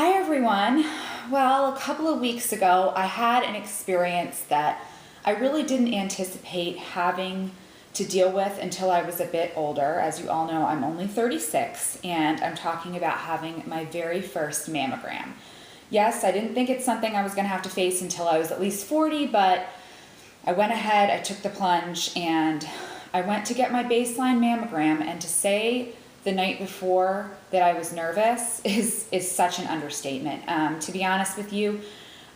Hi everyone. Well, a couple of weeks ago, I had an experience that I really didn't anticipate having to deal with until I was a bit older. As you all know, I'm only 36, and I'm talking about having my very first mammogram. Yes, I didn't think it's something I was going to have to face until I was at least 40, but I went ahead, I took the plunge, and I went to get my baseline mammogram, and to say the night before that I was nervous is such an understatement. To be honest with you,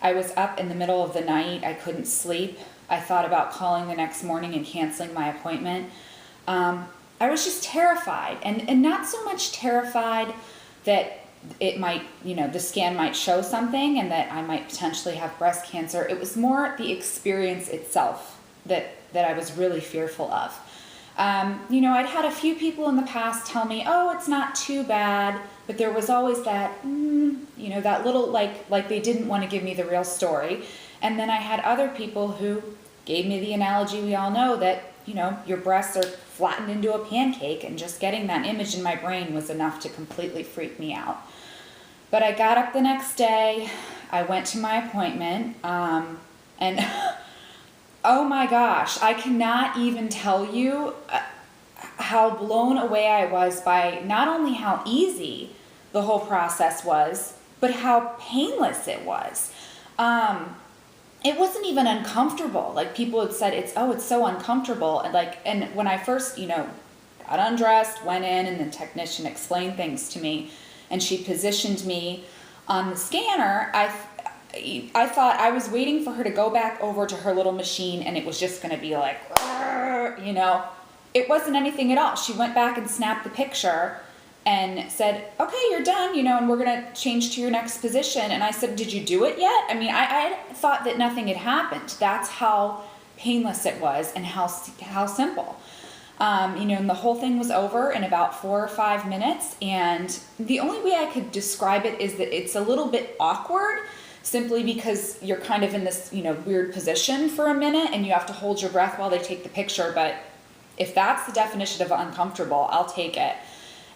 I was up in the middle of the night. I couldn't sleep. I thought about calling the next morning and canceling my appointment. I was just terrified, and not so much terrified that it might, the scan might show something and that I might potentially have breast cancer. It was more the experience itself that I was really fearful of. I'd had a few people in the past tell me, oh, it's not too bad, but there was always that, that little, like they didn't want to give me the real story. And then I had other people who gave me the analogy we all know that, your breasts are flattened into a pancake, and just getting that image in my brain was enough to completely freak me out. But I got up the next day, I went to my appointment, and oh my gosh, I cannot even tell you how blown away I was by not only how easy the whole process was, but how painless it was. It wasn't even uncomfortable. Like, people had said, it's so uncomfortable. And when I first, got undressed, went in, and the technician explained things to me, and she positioned me on the scanner, I thought I was waiting for her to go back over to her little machine, and it was just going to be like, It wasn't anything at all. She went back and snapped the picture and said, okay, you're done, and we're going to change to your next position. And I said, did you do it yet? I mean, I thought that nothing had happened. That's how painless it was and how simple. And the whole thing was over in about 4 or 5 minutes. And the only way I could describe it is that it's a little bit awkward, simply because you're kind of in this, weird position for a minute, and you have to hold your breath while they take the picture. But if that's the definition of uncomfortable, I'll take it.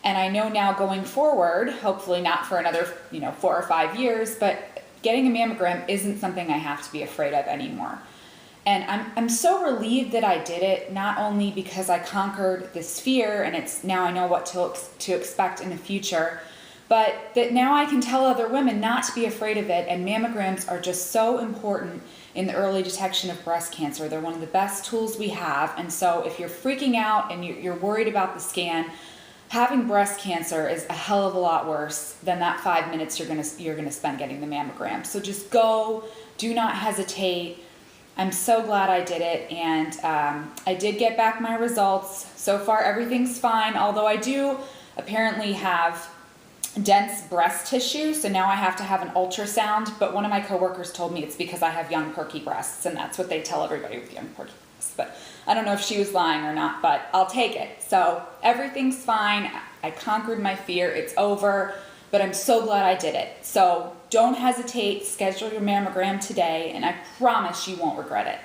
And I know now going forward, hopefully not for another, 4 or 5 years, but getting a mammogram isn't something I have to be afraid of anymore. And I'm so relieved that I did it, not only because I conquered this fear and now I know what to expect in the future, but that now I can tell other women not to be afraid of it. And mammograms are just so important in the early detection of breast cancer. They're one of the best tools we have. And so if you're freaking out and you're worried about the scan, having breast cancer is a hell of a lot worse than that 5 minutes you're gonna spend getting the mammogram. So just go, do not hesitate. I'm so glad I did it, and I did get back my results. So far everything's fine, although I do apparently have dense breast tissue, so now I have to have an ultrasound. But one of my coworkers told me it's because I have young perky breasts, and that's what they tell everybody with young perky breasts. But I don't know if she was lying or not, but I'll take it. So everything's fine. I conquered my fear. It's over, but I'm so glad I did it. So don't hesitate. Schedule your mammogram today, and I promise you won't regret it.